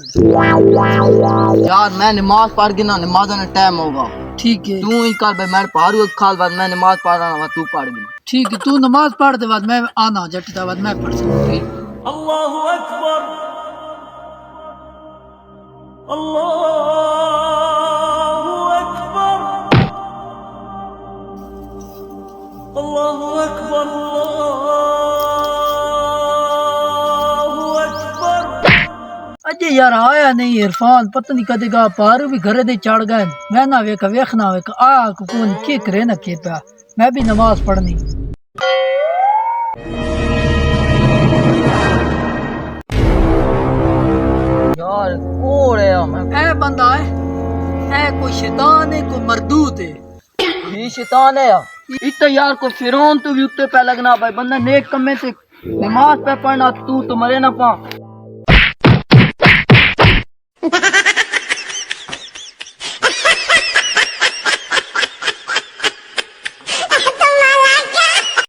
यार मैं नमाज पढ़ के ना, नमाज का टाइम होगा। ठीक है तू ही कर भाई, मैं पढ़ू एक खाल बाद मैं नमाज पढ़ रहा हूँ, तू पढ़ गई। ठीक है, तू नमाज पढ़ दे बाद मैं आना जट दा बाद मैं पढ़ सकूं। ठीक। अल्लाहु अकबर, अल्लाहु अकबर, अल्लाहु अकबर, अल्लाहु अकबर। अजे यार आया नहीं इरफान, पता नहीं कदेगा पारू भी घरे दे चढ़ गए। मैं ना वेखना वेख आ कौन के करे ना के पा, मैं भी नमाज पढ़नी। यार कौन है मैं? ए बंदा है, ए कोई शैतान है कोई मरदूत है। ये शैतान है यार। इतना यार को फिरौन तो भी उत्ते पे लगना भाई, बंदा नेक कमे से नमाज पे पढ़ना, तू तो मरे ना पा।